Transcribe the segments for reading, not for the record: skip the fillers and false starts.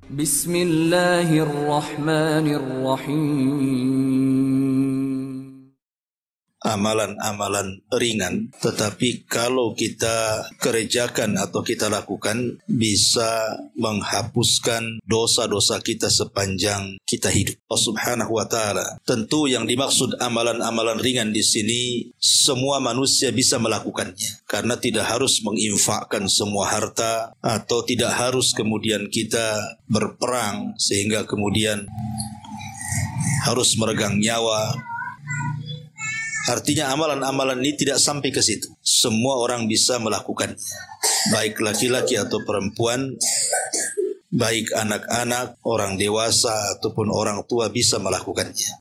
Bismillahirrahmanirrahim. Amalan-amalan ringan, tetapi kalau kita kerjakan atau kita lakukan bisa menghapuskan dosa-dosa kita sepanjang kita hidup. Allah Subhanahu wa taala. Tentu yang dimaksud amalan-amalan ringan di sini semua manusia bisa melakukannya, karena tidak harus menginfakkan semua harta atau tidak harus kemudian kita berperang sehingga kemudian harus meregang nyawa. Artinya amalan-amalan ini tidak sampai ke situ. Semua orang bisa melakukannya, baik laki-laki atau perempuan, baik anak-anak, orang dewasa ataupun orang tua bisa melakukannya.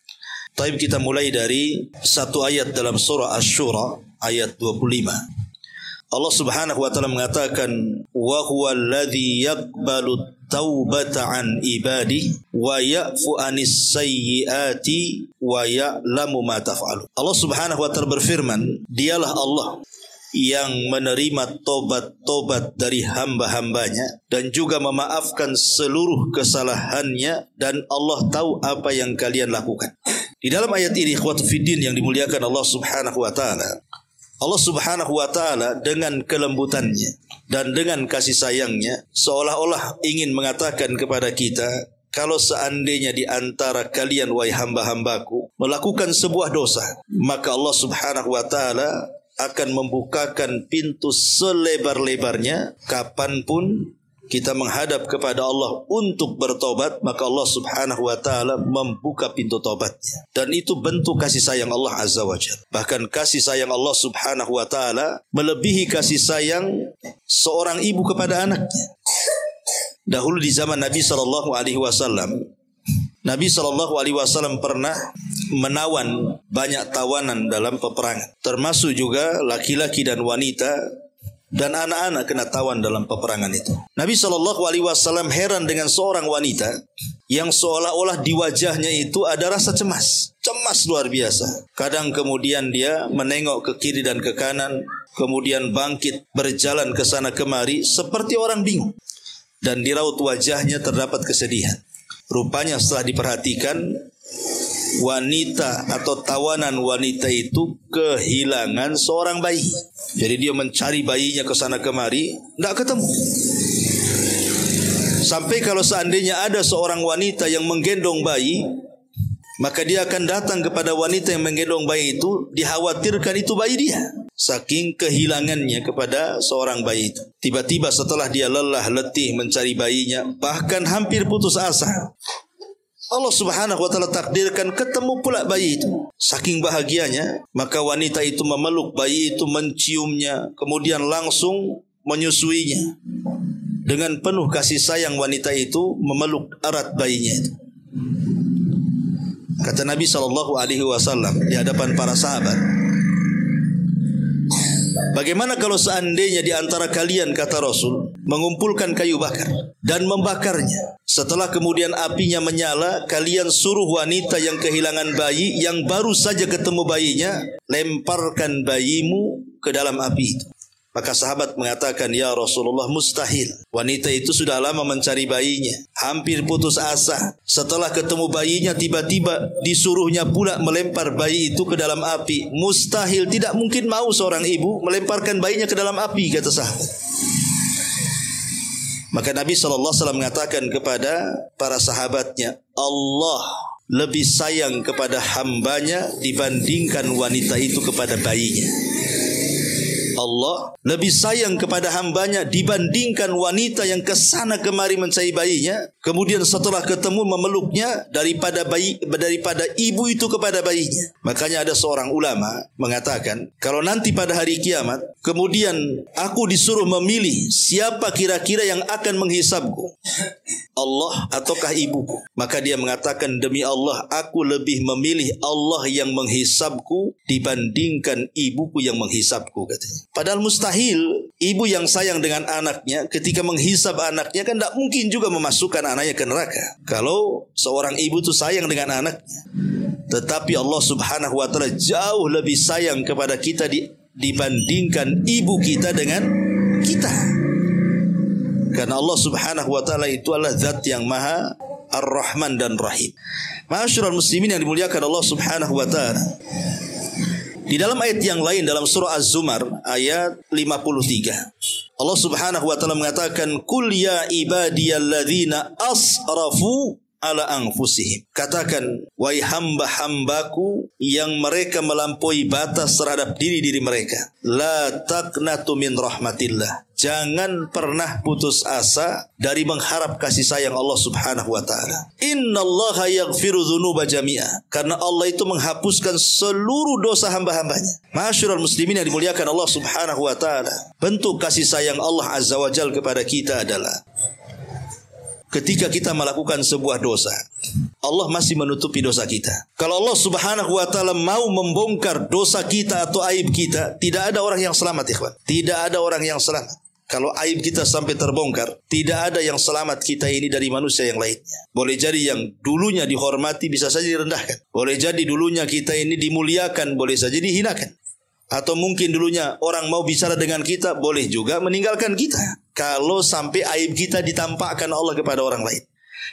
Tapi kita mulai dari satu ayat dalam surah Asy-Syura ayat 25. Allah Subhanahu wa taala mengatakan, wa huwal ladzi yaqbalu taubata an ibadi wa ya'fu anis sayyiati wa ya'lamu ma taf'alu. Allah Subhanahu wa taala berfirman, dialah Allah yang menerima tobat-tobat dari hamba-hambanya dan juga memaafkan seluruh kesalahannya, dan Allah tahu apa yang kalian lakukan. Di dalam ayat ini, ikhwatu fiddin yang dimuliakan Allah Subhanahu wa taala, Allah Subhanahu wa taala dengan kelembutannya dan dengan kasih sayangnya seolah-olah ingin mengatakan kepada kita, kalau seandainya di antara kalian wahai hamba-hambaku melakukan sebuah dosa, maka Allah Subhanahu wa taala akan membukakan pintu selebar-lebarnya. Kapanpun kita menghadap kepada Allah untuk bertobat, maka Allah Subhanahu wa taala membuka pintu tobatnya. Dan itu bentuk kasih sayang Allah Azza wa Jalla. Bahkan kasih sayang Allah Subhanahu wa taala melebihi kasih sayang seorang ibu kepada anaknya. Dahulu di zaman Nabi sallallahu alaihi wasallam, Nabi sallallahu alaihi wasallam pernah menawan banyak tawanan dalam peperangan, termasuk juga laki-laki dan wanita dan anak-anak kena tawan dalam peperangan itu. Nabi SAW heran dengan seorang wanita yang seolah-olah di wajahnya itu ada rasa cemas. Cemas luar biasa. Kadang kemudian dia menengok ke kiri dan ke kanan, kemudian bangkit berjalan ke sana kemari seperti orang bingung. Dan di raut wajahnya terdapat kesedihan. Rupanya setelah diperhatikan, wanita atau tawanan wanita itu kehilangan seorang bayi. Jadi dia mencari bayinya ke sana kemari, tidak ketemu. Sampai kalau seandainya ada seorang wanita yang menggendong bayi, maka dia akan datang kepada wanita yang menggendong bayi itu, dikhawatirkan itu bayi dia. Saking kehilangannya kepada seorang bayi itu. Tiba-tiba setelah dia lelah letih mencari bayinya, bahkan hampir putus asa, Allah Subhanahu wa taala takdirkan ketemu pula bayi itu. Saking bahagianya, maka wanita itu memeluk bayi itu, menciumnya, kemudian langsung menyusuinya. Dengan penuh kasih sayang wanita itu memeluk erat bayinya itu. Kata Nabi SAW di hadapan para sahabat, bagaimana kalau seandainya di antara kalian, kata Rasul, mengumpulkan kayu bakar dan membakarnya. Setelah kemudian apinya menyala, kalian suruh wanita yang kehilangan bayi, yang baru saja ketemu bayinya, lemparkan bayimu ke dalam api itu. Maka sahabat mengatakan, ya Rasulullah, mustahil. Wanita itu sudah lama mencari bayinya, hampir putus asa. Setelah ketemu bayinya, tiba-tiba disuruhnya pula melempar bayi itu ke dalam api. Mustahil, tidak mungkin mau seorang ibu melemparkan bayinya ke dalam api, kata sahabat. Maka Nabi SAW mengatakan kepada para sahabatnya, Allah lebih sayang kepada hambanya dibandingkan wanita itu kepada bayinya. Allah lebih sayang kepada hambanya dibandingkan wanita yang kesana kemari mencari bayinya, kemudian setelah ketemu memeluknya, daripada ibu itu kepada bayinya. Makanya ada seorang ulama mengatakan, kalau nanti pada hari kiamat kemudian aku disuruh memilih siapa kira-kira yang akan menghisabku, Allah ataukah ibuku, maka dia mengatakan, demi Allah, aku lebih memilih Allah yang menghisabku dibandingkan ibuku yang menghisabku, katanya. Padahal mustahil ibu yang sayang dengan anaknya ketika menghisab anaknya kan tidak mungkin juga memasukkan anaknya ke neraka. Kalau seorang ibu itu sayang dengan anaknya, tetapi Allah Subhanahu wa taala jauh lebih sayang kepada kita dibandingkan ibu kita dengan kita. Karena Allah Subhanahu wa taala itu adalah zat yang Maha Ar-Rahman dan Rahim. Ma'asyiral muslimin yang dimuliakan Allah Subhanahu wa taala. Di dalam ayat yang lain dalam surah Az-Zumar ayat 53, Allah Subhanahu wa taala mengatakan, "Qul ya ibadiyalladzina asrafu ala anfusihim." Katakan, wahai hamba-hambaku yang mereka melampaui batas terhadap diri-diri mereka, la taqnatu min rahmatillah. Jangan pernah putus asa dari mengharap kasih sayang Allah Subhanahu wa taala. Innallaha yaghfiru dzunuba jami'a. Karena Allah itu menghapuskan seluruh dosa hamba-hambanya. Ma'asyiral muslimin yang dimuliakan Allah Subhanahu wa taala. Bentuk kasih sayang Allah Azza wa Jalla kepada kita adalah ketika kita melakukan sebuah dosa, Allah masih menutupi dosa kita. Kalau Allah Subhanahu wa taala mau membongkar dosa kita atau aib kita, tidak ada orang yang selamat, ikhwan. Tidak ada orang yang selamat. Kalau aib kita sampai terbongkar, tidak ada yang selamat kita ini dari manusia yang lainnya. Boleh jadi yang dulunya dihormati bisa saja direndahkan. Boleh jadi dulunya kita ini dimuliakan, boleh saja dihinakan. Atau mungkin dulunya orang mau bicara dengan kita, boleh juga meninggalkan kita. Kalau sampai aib kita ditampakkan Allah kepada orang lain.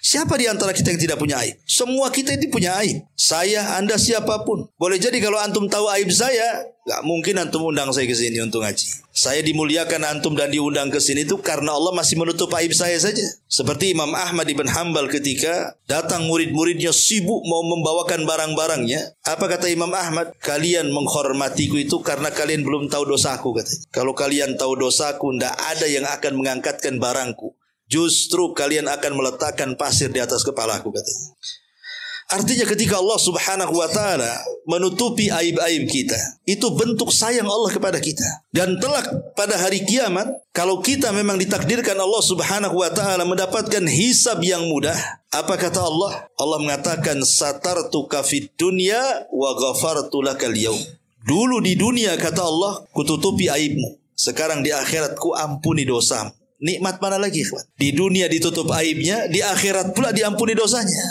Siapa di antara kita yang tidak punya aib? Semua kita ini punya aib. Saya, Anda, siapapun. Boleh jadi kalau antum tahu aib saya, gak mungkin antum undang saya ke sini untuk ngaji. Saya dimuliakan antum dan diundang ke sini itu karena Allah masih menutup aib saya saja. Seperti Imam Ahmad ibn Hanbal ketika datang murid-muridnya sibuk mau membawakan barang-barangnya. Apa kata Imam Ahmad? Kalian menghormatiku itu karena kalian belum tahu dosaku, katanya. Kalau kalian tahu dosaku, tidak ada yang akan mengangkatkan barangku. Justru kalian akan meletakkan pasir di atas kepalaku, katanya. Artinya ketika Allah Subhanahu wa taala menutupi aib-aib kita, itu bentuk sayang Allah kepada kita. Dan telak pada hari kiamat, kalau kita memang ditakdirkan Allah Subhanahu wa taala mendapatkan hisab yang mudah, apa kata Allah? Allah mengatakan, satartuka fid dunya wa ghafartu lakal yaum. Dulu di dunia, kata Allah, kututupi aibmu. Sekarang di akhirat ku ampuni dosamu. Nikmat mana lagi, ikhwan? Di dunia ditutup aibnya, di akhirat pula diampuni dosanya.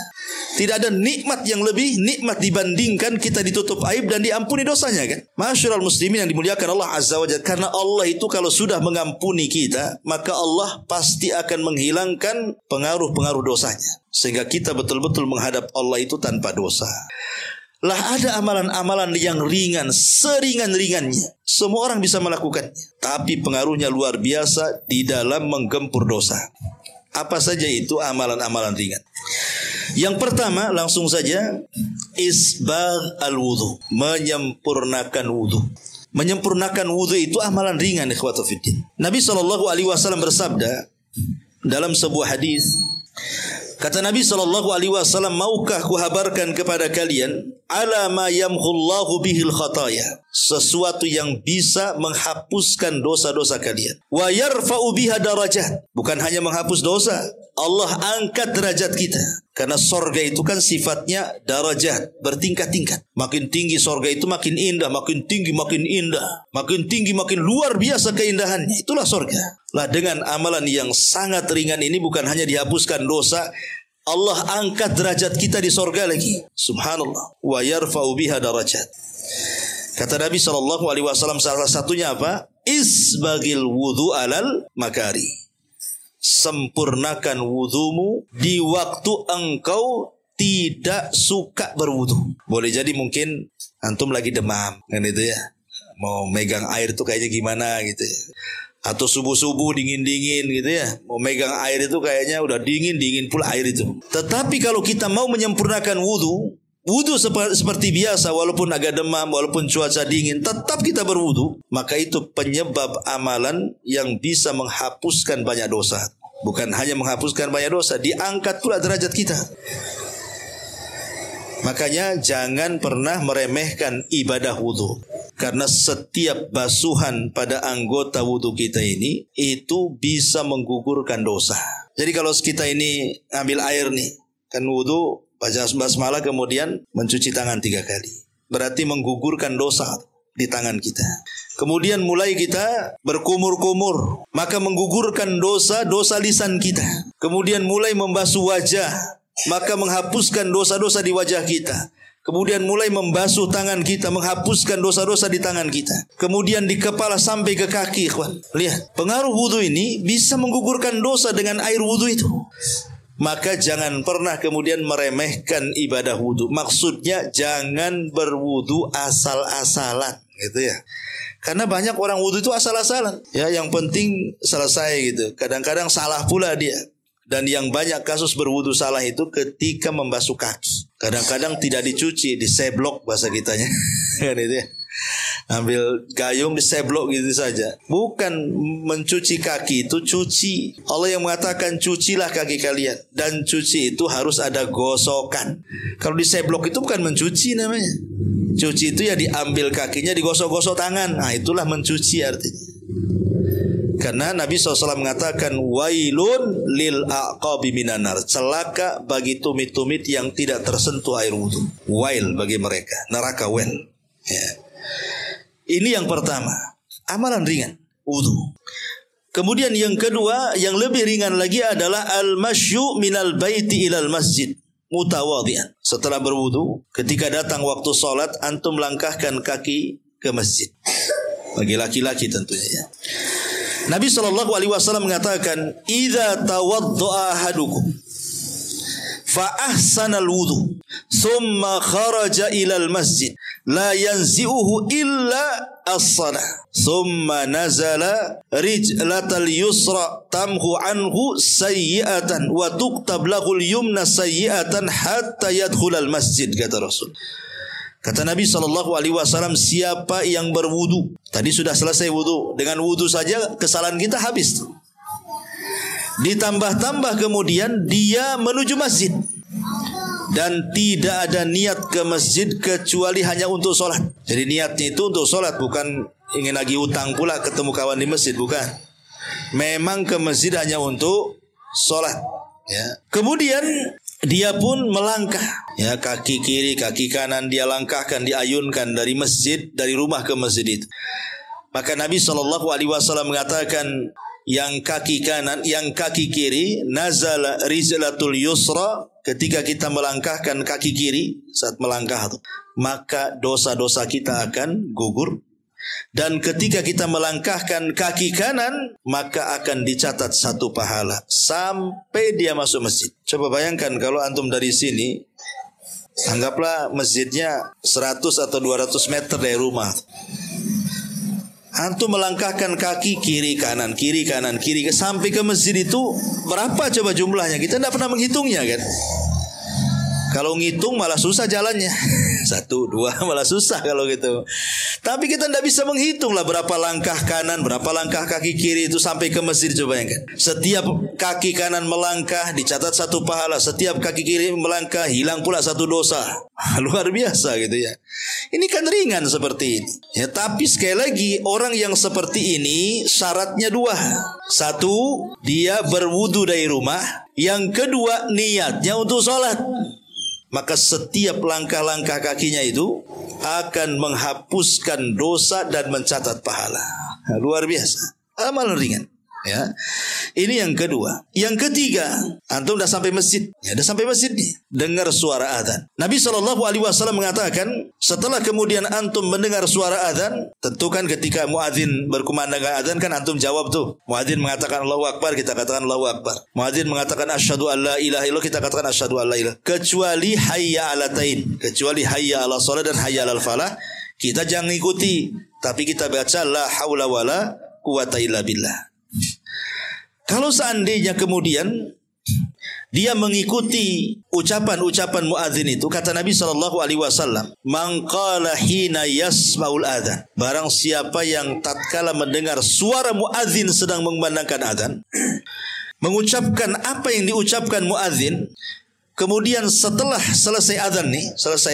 Tidak ada nikmat yang lebih nikmat dibandingkan kita ditutup aib dan diampuni dosanya, kan? Ma'asyiral muslimin yang dimuliakan Allah Azza wa Jalla. Karena Allah itu kalau sudah mengampuni kita, maka Allah pasti akan menghilangkan pengaruh-pengaruh dosanya. Sehingga kita betul-betul menghadap Allah itu tanpa dosa. Lah ada amalan-amalan yang ringan, seringan-ringannya. Semua orang bisa melakukannya. Tapi pengaruhnya luar biasa di dalam menggempur dosa. Apa saja itu amalan-amalan ringan? Yang pertama, langsung saja, isbagh al-wudu. Menyempurnakan wudu. Menyempurnakan wudu itu amalan ringan, ikhwatu fiddin. Nabi SAW bersabda dalam sebuah hadis, kata Nabi SAW, maukah kuhabarkan kepada kalian ala ma yamhullahu bihil khataya, sesuatu yang bisa menghapuskan dosa-dosa kalian, wa yarfa'u biha darajat, bukan hanya menghapus dosa, Allah angkat derajat kita. Karena sorga itu kan sifatnya darajat, bertingkat-tingkat. Makin tinggi sorga itu makin indah, makin tinggi makin indah, makin tinggi makin luar biasa keindahannya. Itulah sorga. Lah dengan amalan yang sangat ringan ini bukan hanya dihapuskan dosa, Allah angkat derajat kita di sorga lagi. Subhanallah. Wa yarfa'u biha darajat. Kata Nabi SAW, salah satunya apa? Isbagil wudu alal makari. Sempurnakan wudumu di waktu engkau tidak suka berwudu. Boleh jadi mungkin antum lagi demam, kan itu ya. Mau megang air itu kayaknya gimana gitu ya. Atau subuh-subuh dingin-dingin gitu ya. Mau megang air itu kayaknya udah dingin pula air itu. Tetapi kalau kita mau menyempurnakan wudu seperti biasa, walaupun agak demam, walaupun cuaca dingin, tetap kita berwudu, maka itu penyebab amalan yang bisa menghapuskan banyak dosa. Bukan hanya menghapuskan banyak dosa, diangkat pula derajat kita. Makanya jangan pernah meremehkan ibadah wudu. Karena setiap basuhan pada anggota wudu kita ini, itu bisa menggugurkan dosa. Jadi kalau kita ini ambil air nih, kan wudu, baca basmalah kemudian mencuci tangan 3 kali. Berarti menggugurkan dosa di tangan kita. Kemudian mulai kita berkumur-kumur, maka menggugurkan dosa lisan kita. Kemudian mulai membasuh wajah, maka menghapuskan dosa-dosa di wajah kita. Kemudian mulai membasuh tangan kita, menghapuskan dosa-dosa di tangan kita. Kemudian di kepala sampai ke kaki, ikhwan. Lihat, pengaruh wudu ini bisa menggugurkan dosa dengan air wudu itu. Maka jangan pernah kemudian meremehkan ibadah wudu. Maksudnya jangan berwudu asal-asalan, gitu ya. Karena banyak orang wudu itu asal-asalan. Ya, yang penting selesai gitu. Kadang-kadang salah pula dia. Dan yang banyak kasus berwudu salah itu ketika membasuh kaki. Kadang-kadang tidak dicuci, diseblok bahasa kitanya. Kan itu ya. Ambil gayung diseblok gitu saja. Bukan mencuci kaki itu cuci. Allah yang mengatakan cucilah kaki kalian. Dan cuci itu harus ada gosokan. Kalau diseblok itu bukan mencuci namanya. Cuci itu ya diambil kakinya, digosok-gosok tangan. Nah itulah mencuci artinya. Karena Nabi SAW mengatakan wailun lil aqabi minan nar. Celaka bagi tumit-tumit yang tidak tersentuh air wudu. Wail bagi mereka, neraka wel. Ya. Ini yang pertama, amalan ringan, wudu. Kemudian yang kedua, yang lebih ringan lagi adalah al-masyu minal baiti ilal masjid mutawadhi'an. Setelah berwudu, ketika datang waktu salat, antum langkahkan kaki ke masjid. Bagi laki-laki tentunya ya. Nabi SAW mengatakan, "Idza tawadda'a ahadukum fa ahsana al-wudu, thumma kharaja ila al-masjid, la yanzi'uhu illa as-salah, thumma nazala rijlatal yusra tamhu anhu sayyi'atan wa tuktab lahul yumna sayyi'atan hatta yadkhul al-masjid," kata Rasul. Kata Nabi SAW, siapa yang berwudu, tadi sudah selesai wudu, dengan wudu saja kesalahan kita habis. Ditambah-tambah kemudian dia menuju masjid dan tidak ada niat ke masjid kecuali hanya untuk sholat. Jadi niatnya itu untuk sholat, bukan ingin lagi utang pula ketemu kawan di masjid, bukan. Memang ke masjid hanya untuk sholat. Ya. Kemudian dia pun melangkah, ya, kaki kiri, kaki kanan dia langkahkan, diayunkan dari masjid, dari rumah ke masjid itu. Maka Nabi SAW mengatakan, yang kaki kanan, yang kaki kiri, nazala rizlatul yusra, ketika kita melangkahkan kaki kiri saat melangkah itu, maka dosa-dosa kita akan gugur. Dan ketika kita melangkahkan kaki kanan, maka akan dicatat satu pahala sampai dia masuk masjid. Coba bayangkan kalau antum dari sini, anggaplah masjidnya 100 atau 200 meter dari rumah. Antum melangkahkan kaki kiri kanan sampai ke masjid itu berapa coba jumlahnya? Kita tidak pernah menghitungnya kan. Kalau ngitung malah susah jalannya. 1, 2 malah susah kalau gitu. Tapi kita tidak bisa menghitung lah berapa langkah kanan, berapa langkah kaki kiri itu sampai ke masjid. Coba bayangkan. Setiap kaki kanan melangkah dicatat satu pahala. Setiap kaki kiri melangkah hilang pula satu dosa. Luar biasa gitu ya. Ini kan ringan seperti ini. Ya, tapi sekali lagi orang yang seperti ini syaratnya 2. 1, dia berwudu dari rumah. Yang kedua, niatnya untuk sholat. Maka setiap langkah-langkah kakinya itu akan menghapuskan dosa dan mencatat pahala. Luar biasa. Amal ringan. Ya, ini yang kedua. Yang ketiga, antum dah sampai masjid. Ya, dah sampai masjid nih. Dengar suara azan. Nabi SAW mengatakan, setelah kemudian antum mendengar suara azan, tentu kan ketika muadzin berkumandangkan azan kan antum jawab tuh. Muadzin mengatakan Allahu Akbar, kita katakan Allahu Akbar. Muadzin mengatakan asyhadu alla ilaha illallah, kita katakan asyhadu alla ilaha. Kecuali hayya alatain, kecuali hayya ala shalah dan hayya alal falah, kita jangan ikuti, tapi kita baca la haula wala quwata illa billah. Kalau seandainya kemudian dia mengikuti ucapan-ucapan muadzin itu, kata Nabi SAW, man qala hina yasma'ul adzan, barang siapa yang tatkala mendengar suara muadzin sedang mengumandangkan adzan, mengucapkan apa yang diucapkan muadzin, kemudian setelah selesai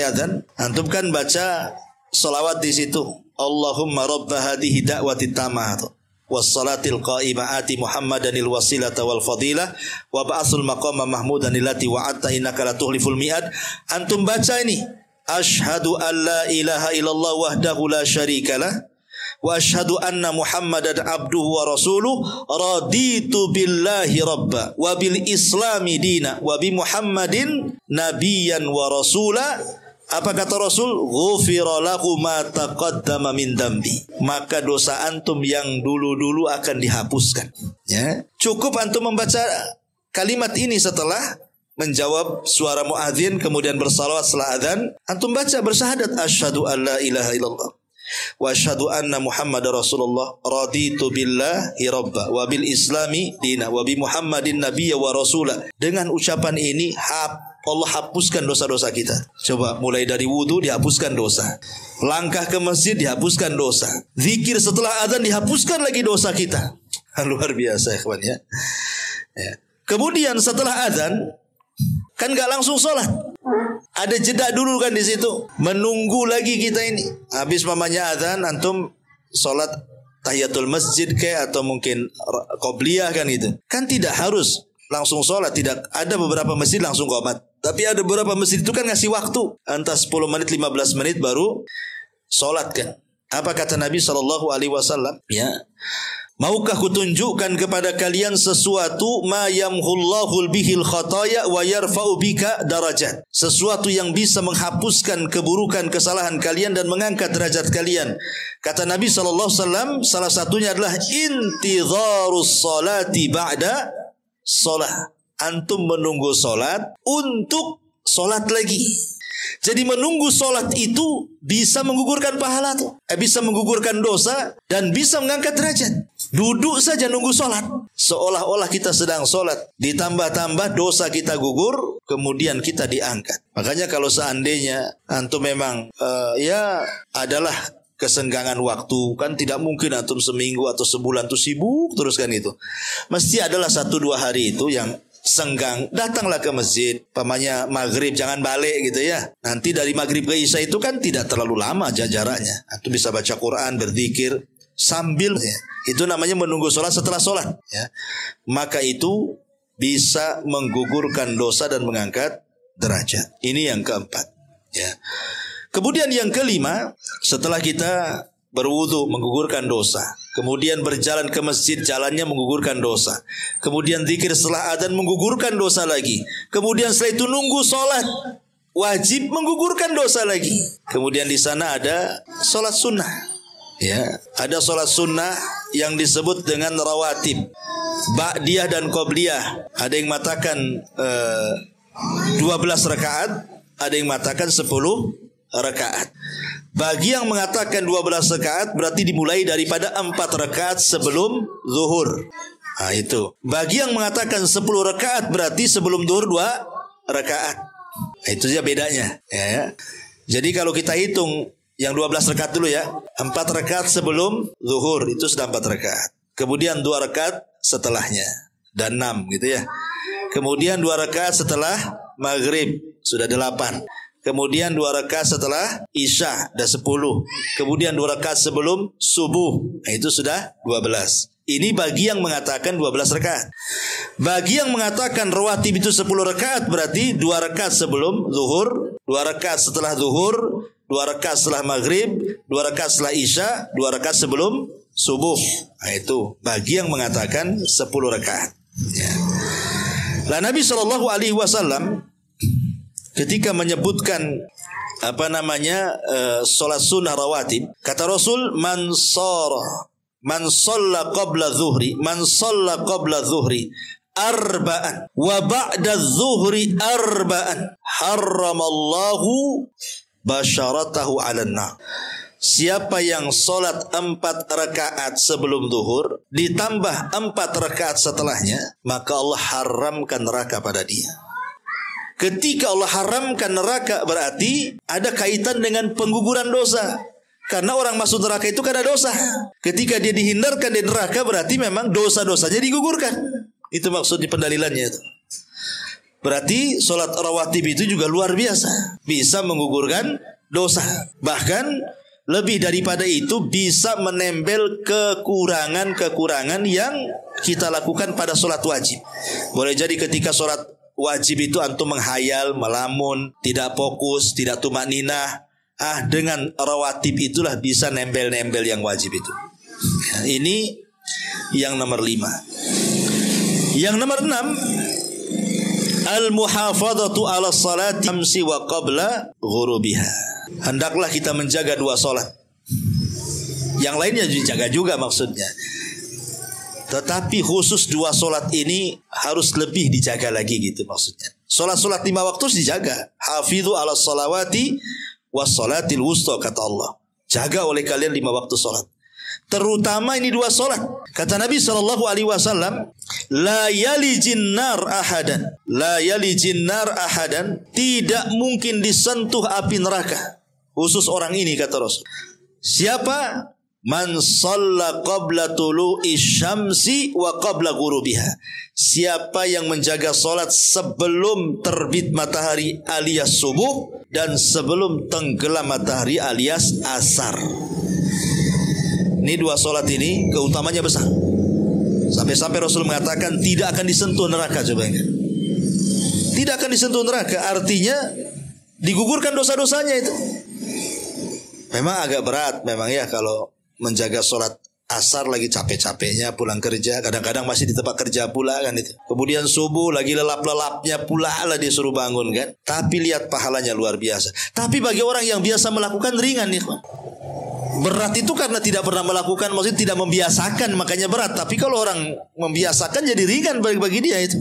adzan, antum kan baca salawat di situ, Allahumma rabb hadhihi da'wati tammah wassalatil qa'imati Muhammadanil wasilata wal fadilah wa ba'asul maqama mahmudan allati wa'atta innaka la tuhliful mi'ad. Antum baca ini, asyhadu an la ilaha illallah wahdahu la syarikalah wa asyhadu anna Muhammadan abduhu wa rasuluh raditu billahi rabba wa bil islami dina wa bi Muhammadin nabiyyan wa rasula Apa kata Rasul? Ghufira lahu ma taqaddama min dambi. Maka dosa antum yang dulu-dulu akan dihapuskan. Ya. Cukup antum membaca kalimat ini setelah menjawab suara muadzin, kemudian bersalawat setelah adzan. Antum baca bersyahadat asyhadu an la ilaha illallah wa asyhadu anna Muhammadar Rasulullah, raditu billahi rabba wa bil islami dina wa bi Muhammadin nabiyya wa rasula. Dengan ucapan ini Allah hapuskan dosa-dosa kita. Coba mulai dari wudu dihapuskan dosa, langkah ke masjid dihapuskan dosa, zikir setelah azan dihapuskan lagi dosa kita. Luar biasa ya kawan ya. Kemudian setelah azan kan gak langsung sholat, ada jeda dulu kan di situ, menunggu lagi kita ini. Habis mamanya azan antum sholat tahiyatul masjid kayak atau mungkin qobliyah kan gitu. Kan tidak harus langsung sholat, tidak. Ada beberapa masjid langsung qomat, tapi ada beberapa masjid itu kan ngasih waktu antara 10 menit 15 menit baru sholat kan. Apa kata Nabi SAW? Ya, maukah kutunjukkan kepada kalian sesuatu ma yamhullahul bihil khataya wa yarfa'u bika darajat, sesuatu yang bisa menghapuskan keburukan kesalahan kalian dan mengangkat derajat kalian. Kata Nabi SAW, salah satunya adalah intidharus salati ba'da sholat. Antum menunggu sholat untuk sholat lagi. Jadi menunggu sholat itu bisa menggugurkan pahala tuh, bisa menggugurkan dosa dan bisa mengangkat derajat. Duduk saja nunggu sholat, seolah-olah kita sedang sholat, ditambah-tambah dosa kita gugur, kemudian kita diangkat. Makanya kalau seandainya antum memang ya adalah kesenggangan waktu, kan tidak mungkin antum seminggu atau sebulan tuh sibuk terus kan itu. Mesti adalah 1-2 hari itu yang senggang, datanglah ke masjid, pamannya maghrib jangan balik gitu ya. Nanti dari maghrib ke isya itu kan tidak terlalu lama jaraknya. Antum bisa baca Quran, berzikir sambil ya. Itu namanya menunggu sholat setelah sholat ya. Maka itu bisa menggugurkan dosa dan mengangkat derajat. Ini yang keempat ya. Kemudian yang kelima, setelah kita berwudu menggugurkan dosa, kemudian berjalan ke masjid jalannya menggugurkan dosa, kemudian zikir setelah adzan menggugurkan dosa lagi, kemudian setelah itu nunggu sholat wajib menggugurkan dosa lagi. Kemudian di sana ada sholat sunnah ya, ada sholat sunnah yang disebut dengan rawatib, ba'diyah dan qobliyah. Ada yang mengatakan 12 rakaat, ada yang mengatakan 10 rakaat. Bagi yang mengatakan 12 rakaat berarti dimulai daripada 4 rakaat sebelum zuhur. Nah itu. Bagi yang mengatakan 10 rakaat berarti sebelum zuhur 2 rakaat. Nah, itu saja bedanya ya. Jadi kalau kita hitung yang 12 rakaat dulu ya, 4 rakaat sebelum zuhur itu sudah 4 rakaat. Kemudian 2 rakaat setelahnya dan 6 gitu ya. Kemudian 2 rakaat setelah maghrib sudah 8. Kemudian 2 rakaat setelah isya ada 10. Kemudian 2 rakaat sebelum subuh, nah itu sudah 12. Ini bagi yang mengatakan 12 rakaat. Bagi yang mengatakan rawatib itu 10 rakaat berarti 2 rakaat sebelum zuhur, 2 rakaat setelah zuhur, 2 rakaat setelah maghrib, 2 rakaat setelah isya, 2 rakaat sebelum subuh. Nah itu bagi yang mengatakan 10 rakaat ya. Lah Nabi SAW ketika menyebutkan sholat sunnah rawatib, kata Rasul, man shalla qabla zuhri arba'an wa ba'da zuhri arba'an harramallahu basharatahu 'alan nar. Siapa yang sholat 4 rakaat sebelum zuhur ditambah 4 rakaat setelahnya, maka Allah haramkan neraka pada dia. Ketika Allah haramkan neraka berarti ada kaitan dengan pengguguran dosa. Karena orang masuk neraka itu karena dosa. Ketika dia dihindarkan dari neraka berarti memang dosa-dosanya digugurkan. Itu maksud di pendalilannya itu. Berarti sholat rawatib itu juga luar biasa, bisa menggugurkan dosa. Bahkan lebih daripada itu bisa menempel kekurangan-kekurangan yang kita lakukan pada sholat wajib. Boleh jadi ketika sholat wajib itu antum menghayal, melamun, tidak fokus, tidak tumakninah. Dengan rawatib itulah bisa nempel-nempel yang wajib itu. Ini yang nomor 5. Yang nomor 6 Al-muhafadhatu 'ala salati amsi wa qabla ghurubiha. Hendaklah kita menjaga 2 salat. Yang lainnya dijaga juga maksudnya. Tetapi khusus 2 salat ini harus lebih dijaga lagi gitu maksudnya. Salat-salat 5 waktu dijaga. Hafidhu 'ala salawati was salatil wusta kata Allah. Jaga oleh kalian 5 waktu salat. Terutama ini 2 salat. Kata Nabi SAW, la yalijin nar ahadan. La yalijin nar ahadan. Tidak mungkin disentuh api neraka. Khusus orang ini kata Rasul. Siapa? Man shalla qabla tulu'i syamsi wa qabla ghurubiha. Siapa yang menjaga salat sebelum terbit matahari alias subuh dan sebelum tenggelam matahari alias asar. Ini 2 salat ini keutamanya besar. Sampai-sampai Rasul mengatakan tidak akan disentuh neraka. Coba ingat. Tidak akan disentuh neraka, artinya digugurkan dosa-dosanya itu. Memang agak berat memang ya kalau menjaga sholat asar lagi capek-capeknya pulang kerja. Kadang-kadang masih di tempat kerja pula kan itu. Kemudian subuh lagi lelap-lelapnya pula lah disuruh bangun kan. Tapi lihat pahalanya luar biasa. Tapi bagi orang yang biasa melakukan ringan nih. Berat itu karena tidak pernah melakukan, maksudnya tidak membiasakan makanya berat. Tapi kalau orang membiasakan jadi ringan bagi dia itu.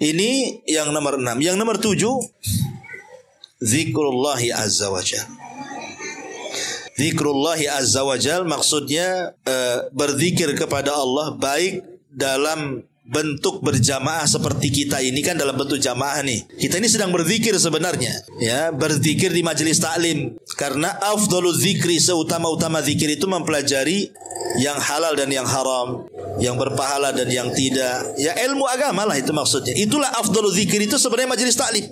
Ini yang nomor 6. Yang nomor 7, zikrullahi azza wa jalla. Zikrullahi azza wa jal maksudnya berzikir kepada Allah baik dalam bentuk berjamaah seperti kita ini kan dalam bentuk jamaah nih. Kita ini sedang berzikir sebenarnya. Ya, berzikir di majelis taklim. Karena afdhaluz zikri, seutama-utama zikir itu mempelajari yang halal dan yang haram, yang berpahala dan yang tidak. Ya ilmu agama lah itu maksudnya. Itulah afdhaluz zikir itu sebenarnya majelis taklim.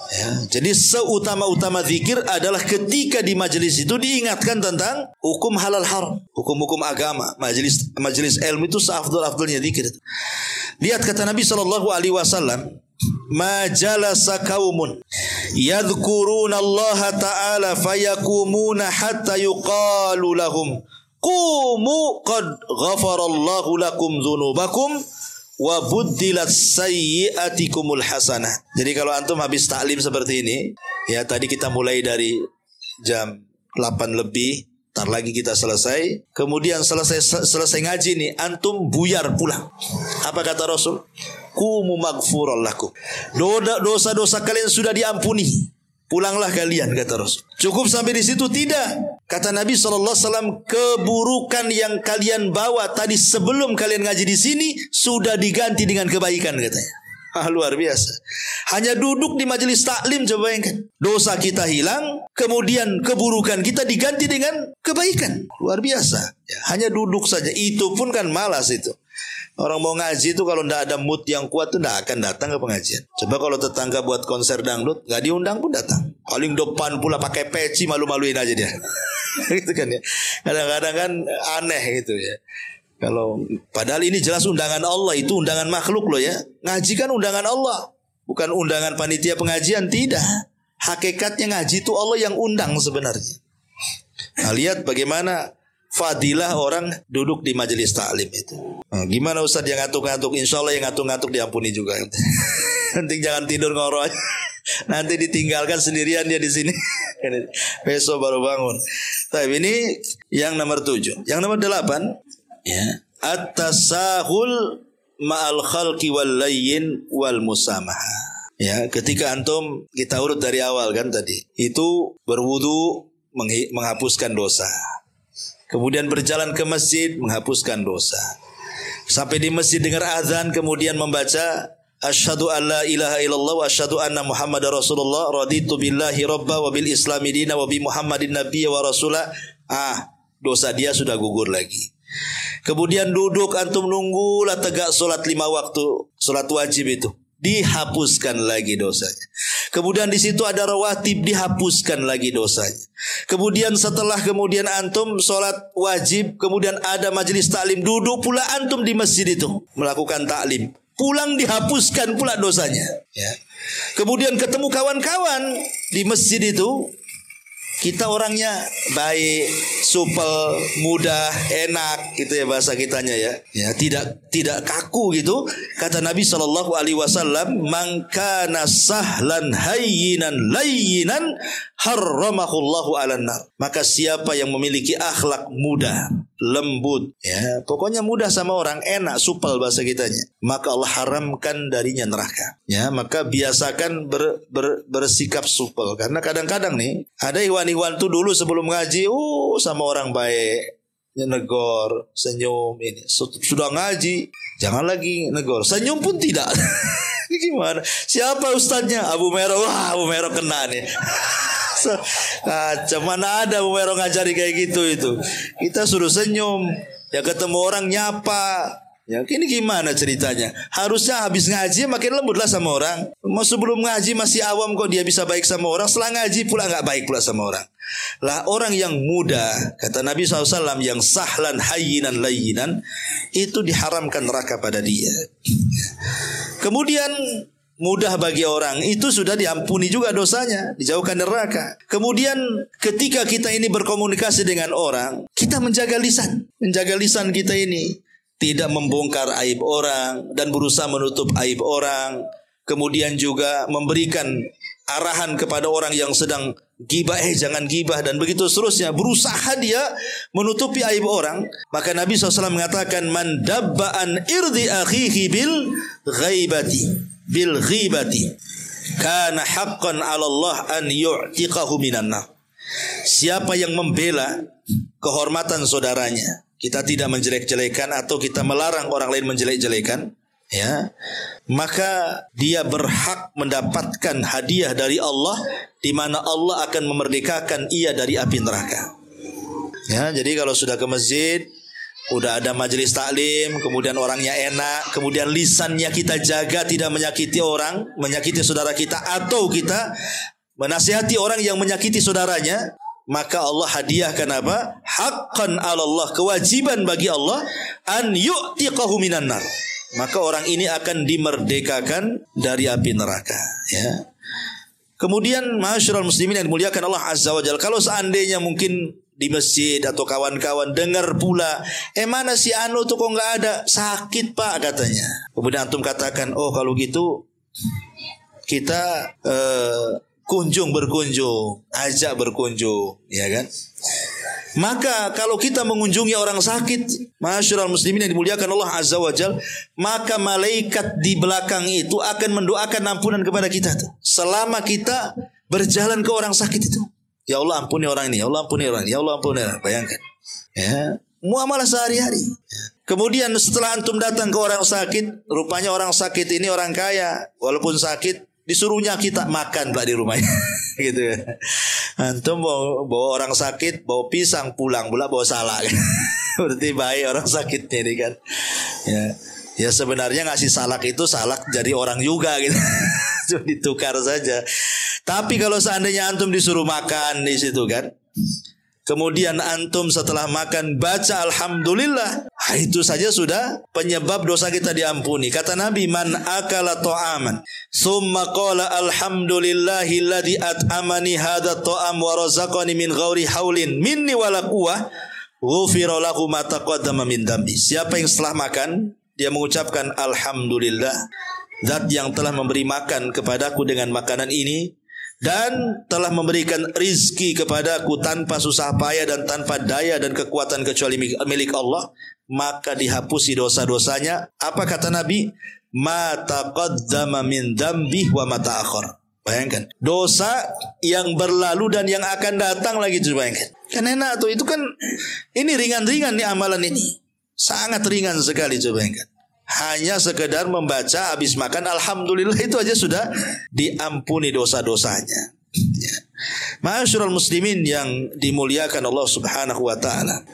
Ya, jadi seutama-utama zikir adalah ketika di majelis itu diingatkan tentang hukum halal haram, hukum-hukum agama. Majelis ilmu itu seafdal-afdalnya zikir. Lihat kata Nabi SAW, ma jalasa qaumun yadhkuruna Allah ta'ala fayakumuna hatta yuqalu lahum qumu qad ghafarallahu lakum dzunubakum wa buddilat sayyi'atikumul hasanah. Jadi kalau antum habis taklim seperti ini, ya tadi kita mulai dari jam 8 lebih, ntar lagi kita selesai. Kemudian selesai ngaji nih, antum buyar pulang. Apa kata Rasul? Qumu maghfuran lakum. Dosa-dosa kalian sudah diampuni. Pulanglah kalian kata Rasul. Cukup sampai di situ? Tidak. Kata Nabi SAW, keburukan yang kalian bawa tadi sebelum kalian ngaji di sini sudah diganti dengan kebaikan katanya. Luar biasa. Hanya duduk di majelis taklim, coba bayangkan. Dosa kita hilang, kemudian keburukan kita diganti dengan kebaikan. Luar biasa. Ya, hanya duduk saja. Itu pun kan malas itu. Orang mau ngaji itu kalau tidak ada mood yang kuat itu tidak akan datang ke pengajian. Coba kalau tetangga buat konser dangdut, nggak diundang pun datang. Paling depan pula pakai peci, malu-maluin aja dia. Gitu kan ya. Kadang-kadang kan aneh gitu ya. Kalau padahal ini jelas undangan Allah, itu undangan makhluk loh ya. Ngaji kan undangan Allah, bukan undangan panitia pengajian, tidak. Hakikatnya ngaji itu Allah yang undang sebenarnya. Nah, lihat bagaimana fadilah orang duduk di majelis taklim itu. Nah, gimana Ustaz yang ngantuk-ngantuk? Insya Allah yang ngantuk-ngantuk diampuni juga. Nanti jangan tidur ngoro aja. Nanti ditinggalkan sendirian dia di sini. Besok baru bangun. Tapi ini yang nomor 7. Yang nomor 8, ya, at-tasahul ma'al khalqi wal layyin wal musamaha. Ya, ketika antum kita urut dari awal kan tadi. Itu berwudu menghapuskan dosa. Kemudian berjalan ke masjid menghapuskan dosa. Sampai di masjid dengar azan, kemudian membaca asyhadu an la ilaha illallah wa asyhadu anna muhammadar rasulullah raditu billahi rabba wa bil islami dina wa bi muhammadin nabiyya wa rasulah. Dosa dia sudah gugur lagi. Kemudian duduk antum nunggulah tegak solat 5 waktu, solat wajib itu. Dihapuskan lagi dosanya. Kemudian di situ ada rawatib, dihapuskan lagi dosanya. Kemudian setelah antum sholat wajib, kemudian ada majelis taklim, duduk pula antum di masjid itu melakukan taklim, pulang dihapuskan pula dosanya. Ya. Kemudian ketemu kawan-kawan di masjid itu, Kita orangnya baik, supel, mudah, enak gitu ya bahasa kitanya ya. Ya, tidak kaku gitu. Kata Nabi SAW, "Man kana sahlan hayyinan layyinan harramahullahu 'alan nar." Maka siapa yang memiliki akhlak mudah, lembut, ya, pokoknya mudah sama orang, enak, supel bahasa kitanya, maka Allah haramkan darinya neraka. Ya, maka biasakan bersikap supel, karena kadang-kadang nih ada iwan-iwan tuh dulu sebelum ngaji, sama orang baik, negor, senyum, ini sudah ngaji jangan lagi negor, senyum pun tidak. Gimana? Siapa ustadznya? Abu Mero. Wah, Abu Mero kena nih. Kacau, mana ada Abu Mero ngajari kayak gitu itu. Kita suruh senyum, ya ketemu orang nyapa. Ya, ini gimana ceritanya? Harusnya habis ngaji makin lembutlah sama orang. Mau sebelum ngaji masih awam kok dia bisa baik sama orang. Setelah ngaji pula nggak baik pula sama orang. Lah orang yang muda, kata Nabi SAW, yang sahlan hayyinan layyinan, itu diharamkan neraka pada dia. Kemudian mudah bagi orang itu sudah diampuni juga dosanya, dijauhkan neraka. Kemudian ketika kita ini berkomunikasi dengan orang, kita menjaga lisan kita ini, tidak membongkar aib orang dan berusaha menutup aib orang. Kemudian juga memberikan arahan kepada orang yang sedang gibah, jangan gibah, dan begitu seterusnya. Berusaha dia menutupi aib orang. Maka Nabi SAW mengatakan, "Man dabba'an irdi akhihi bil ghibati kana haqqan 'ala Allah an yu'tiqahu minan nar." Siapa yang membela kehormatan saudaranya, kita tidak menjelek-jelekan atau kita melarang orang lain menjelek-jelekan, ya, maka dia berhak mendapatkan hadiah dari Allah, di mana Allah akan memerdekakan ia dari api neraka. Ya, jadi kalau sudah ke masjid, udah ada majelis taklim, kemudian orangnya enak, kemudian lisannya kita jaga tidak menyakiti orang, menyakiti saudara kita, atau kita menasihati orang yang menyakiti saudaranya, maka Allah hadiahkan apa? Haqqan 'ala Allah, kewajiban bagi Allah, an yu'tiqahu minan nar. Maka orang ini akan dimerdekakan dari api neraka, ya. Kemudian ma'asyiral muslimin yang dimuliakan Allah Azza wa Jalla, kalau seandainya mungkin di masjid atau kawan-kawan dengar pula, mana si Anu tuh kok nggak ada, sakit Pak katanya. Kemudian antum katakan, oh kalau gitu kita berkunjung, ajak berkunjung, ya kan? Maka kalau kita mengunjungi orang sakit, ma'asyiral muslimin yang dimuliakan Allah Azza wa Jalla, maka malaikat di belakang itu akan mendoakan ampunan kepada kita tuh, selama kita berjalan ke orang sakit itu. Ya Allah ampuni orang ini, ya Allah ampuni orang ini, ya Allah ampuni orang. Bayangkan, ya, muamalah sehari-hari. Kemudian setelah antum datang ke orang sakit, rupanya orang sakit ini orang kaya, walaupun sakit, disuruhnya kita makan Pak di rumahnya. Gitu ya. Antum bawa orang sakit, bawa pisang, pulang pula bawa salak. Berarti baik orang sakitnya ini kan. Ya sebenarnya ngasih salak itu salak jadi orang juga gitu. Cuma ditukar saja. Tapi kalau seandainya antum disuruh makan di situ kan, kemudian antum setelah makan baca alhamdulillah, itu saja sudah penyebab dosa kita diampuni. Kata Nabi, man akala ta'aman summa qala alhamdulillahilladzi at'amani hadha ta'am wa razaqani min ghairi haulin minni wala quwwah ghufira lahu ma taqaddama min dambi. Siapa yang setelah makan dia mengucapkan alhamdulillah, zat yang telah memberi makan kepadaku dengan makanan ini dan telah memberikan rizki kepadaku tanpa susah payah dan tanpa daya dan kekuatan kecuali milik Allah, maka dihapusi dosa-dosanya. Apa kata Nabi? Ma taqaddama min dzambi wa ma ta'akhkhar. Bayangkan, dosa yang berlalu dan yang akan datang lagi itu, bayangkan. Kan enak tuh, itu kan ini ringan-ringan nih amalan ini. Sangat ringan sekali, coba bayangkan. Hanya sekedar membaca habis makan alhamdulillah itu aja sudah diampuni dosa-dosanya. Ya. Ma'asyiral muslimin yang dimuliakan Allah Subhanahu wa taala.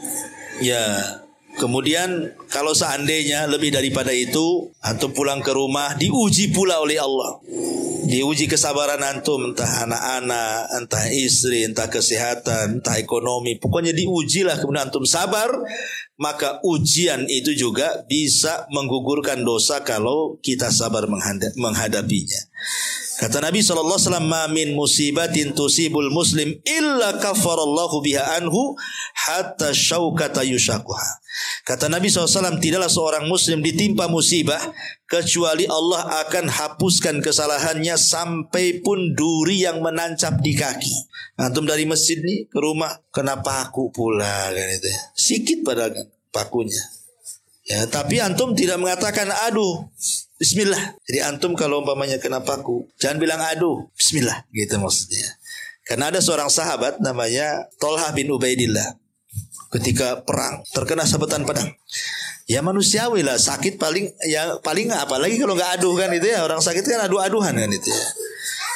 Ya, kemudian kalau seandainya lebih daripada itu, antum pulang ke rumah diuji pula oleh Allah. Diuji kesabaran antum, entah anak-anak, entah istri, entah kesehatan, entah ekonomi, pokoknya diujilah, kemudian antum sabar, maka ujian itu juga bisa menggugurkan dosa kalau kita sabar menghadapinya. Kata Nabi SAW, ma min musibatin tusibul muslim illa kafarallahu biha anhu hatta syaukata yushakuha. Kata Nabi SAW, tidaklah seorang muslim ditimpa musibah kecuali Allah akan hapuskan kesalahannya sampai pun duri yang menancap di kaki. Antum dari masjid nih ke rumah kena paku pula kan itu. Sikit pada pakunya. Ya, tapi antum tidak mengatakan aduh, bismillah. Jadi antum kalau umpamanya kena paku, jangan bilang aduh, bismillah, gitu maksudnya. Karena ada seorang sahabat namanya Thalhah bin Ubaidillah. Ketika perang terkena sabetan pedang. Ya manusiawi lah, sakit paling apalagi kalau nggak aduh kan itu ya. Orang sakit kan aduh-aduhan kan itu ya.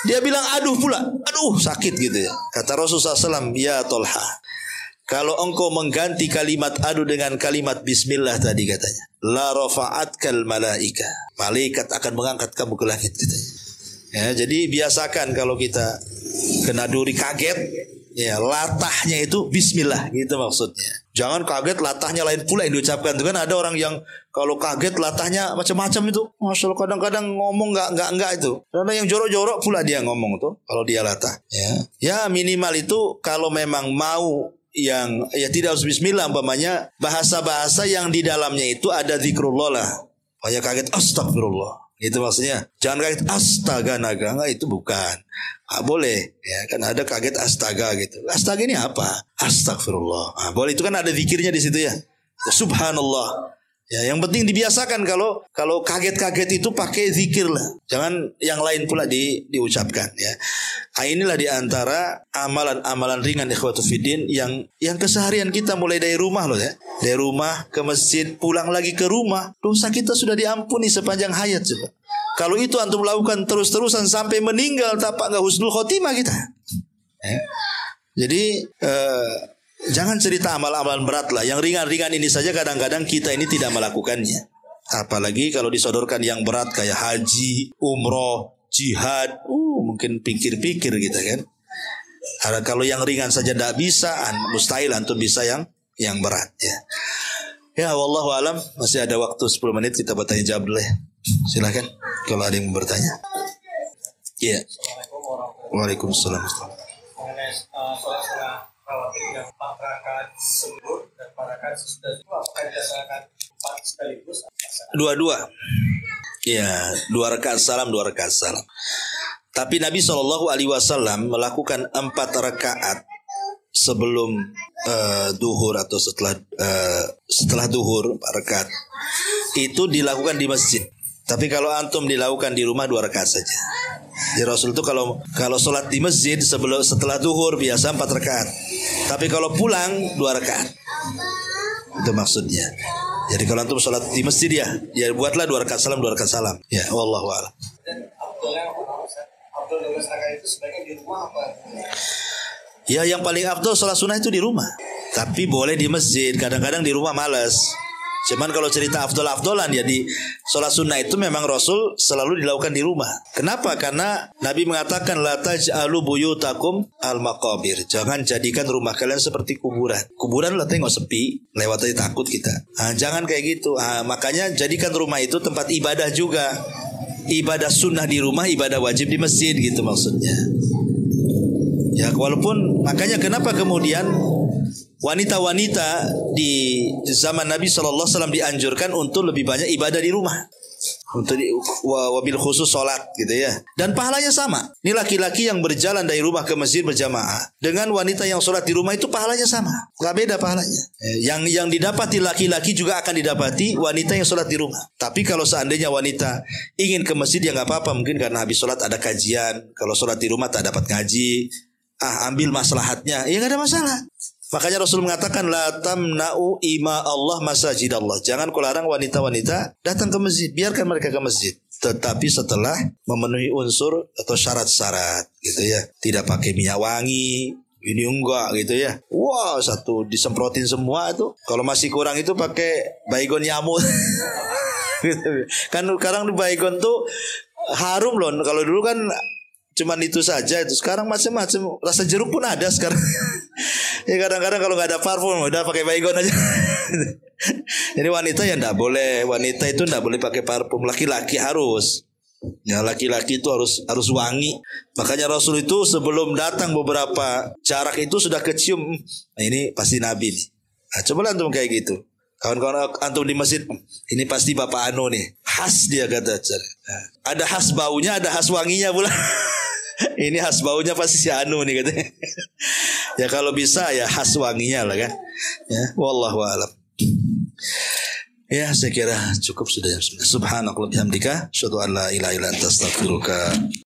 Dia bilang aduh pula, aduh sakit gitu ya. Kata Rasulullah SAW, ya Thalhah, kalau engkau mengganti kalimat aduh dengan kalimat bismillah tadi katanya, la rafa'atkal malaika, malaikat akan mengangkat kamu ke langit katanya. Ya, jadi biasakan kalau kita kena duri kaget, ya latahnya itu bismillah gitu maksudnya. Jangan kaget latahnya lain pula yang diucapkan. Itu kan ada orang yang kalau kaget latahnya macam-macam itu. Masya Allah, kadang-kadang ngomong enggak itu. Ada yang jorok-jorok pula dia ngomong tuh kalau dia latah. Ya minimal itu kalau memang mau yang ya tidak harus bismillah, umpamanya bahasa-bahasa yang di dalamnya itu ada zikrullah lah. Kayak kaget astagfirullah. Itu maksudnya. Jangan kaget astaga naga, enggak, itu bukan. Enggak boleh ya, kan ada kaget astaga gitu. Astaga ini apa? Astagfirullah. Nah, boleh, itu kan ada zikirnya di situ ya. Subhanallah. Ya, yang penting dibiasakan kalau kaget-kaget itu pakai zikir lah. Jangan yang lain pula diucapkan ya. Nah, inilah diantara amalan-amalan ringan ikhwatu fiddin yang keseharian kita mulai dari rumah loh ya. Dari rumah ke masjid, pulang lagi ke rumah, dosa kita sudah diampuni sepanjang hayat coba. Kalau itu antum lakukan terus-terusan sampai meninggal, tapak enggak husnul khotimah kita. Jadi jangan cerita amal-amalan berat lah. Yang ringan-ringan ini saja kadang-kadang kita ini tidak melakukannya. Apalagi kalau disodorkan yang berat kayak haji, umroh, jihad, mungkin pikir-pikir gitu kan. Kalau yang ringan saja tidak bisa, mustahil antum bisa yang berat ya. Ya wallahu alam, masih ada waktu 10 menit kita bertanya jawab dulu ya. Silakan kalau ada yang bertanya. Iya. Waalaikumsalam. Mengenai sholat rawatib yang 4 rakaat sebelum dan 4 rakaat sesudah itu, apakah dilaksanakan 4 sekaligus? Dua-dua. Ya, 2 rakaat salam, 2 rakaat salam. Tapi Nabi SAW melakukan 4 rakaat sebelum duhur atau setelah duhur 4 rakaat. Itu dilakukan di masjid. Tapi kalau antum dilakukan di rumah 2 rakaat saja. Di Rasul itu kalau sholat di masjid setelah duhur biasa 4 rakaat. Tapi kalau pulang 2 rakaat. Itu maksudnya. Jadi kalau antum sholat di masjid ya buatlah 2 rakaat salam, 2 rakaat salam. Ya, wallahu a'lam. Dan Abdul dengan rakaat itu sebaiknya di rumah apa? Ya yang paling afdol sholat sunnah itu di rumah. Tapi boleh di masjid. Kadang-kadang di rumah malas. Cuman kalau cerita afdol-afdolan ya di sholat sunnah itu memang Rasul selalu dilakukan di rumah. Kenapa? Karena Nabi mengatakan la taj'alu buyutakum al-maqabir. Jangan jadikan rumah kalian seperti kuburan. Kuburan lah tengok sepi, lewat aja takut kita. Jangan kayak gitu. Makanya jadikan rumah itu tempat ibadah juga. Ibadah sunnah di rumah, ibadah wajib di masjid gitu maksudnya. Ya walaupun makanya kenapa kemudian wanita-wanita di zaman Nabi SAW dianjurkan untuk lebih banyak ibadah di rumah. Untuk wabil khusus sholat gitu ya. Dan pahalanya sama. Ini laki-laki yang berjalan dari rumah ke masjid berjamaah dengan wanita yang sholat di rumah itu pahalanya sama. Gak beda pahalanya. Yang didapati laki-laki juga akan didapati wanita yang sholat di rumah. Tapi kalau seandainya wanita ingin ke masjid ya gak apa-apa. Mungkin karena habis sholat ada kajian. Kalau sholat di rumah tak dapat ngaji. Ambil maslahatnya. Ya gak ada masalah. Makanya Rasul mengatakan la tamna'u ima Allah masajid Allah. Jangan kau larang wanita-wanita datang ke masjid. Biarkan mereka ke masjid. Tetapi setelah memenuhi unsur atau syarat-syarat gitu ya. Tidak pakai minyak wangi. Ini enggak gitu ya. Wah, satu disemprotin semua itu. Kalau masih kurang itu pakai baygon nyamuk. Kan sekarang di baygon tuh harum loh. Kalau dulu kan cuman itu saja, itu sekarang macam-macam, rasa jeruk pun ada sekarang. Ya kadang-kadang kalau nggak ada parfum udah pakai baygon aja. Jadi wanita ya nggak boleh, wanita itu nggak boleh pakai parfum, laki-laki harus. Ya, laki-laki itu harus wangi. Makanya Rasul itu sebelum datang beberapa jarak itu sudah kecium. Nah, ini pasti Nabi nih. Nah, coba antum kayak gitu. Kawan-kawan antum di masjid, ini pasti Bapak Anu nih. Khas dia kata. Nah, ada khas baunya, ada khas wanginya pula. Ini khas baunya pasti si Anu nih katanya. Ya kalau bisa ya khas wanginya lah kan. Ya, wallahu a'lam. Ya, saya kira cukup sudah. Subhanallah bihamdika, asyhadu an la ilaha illa anta astaghfiruka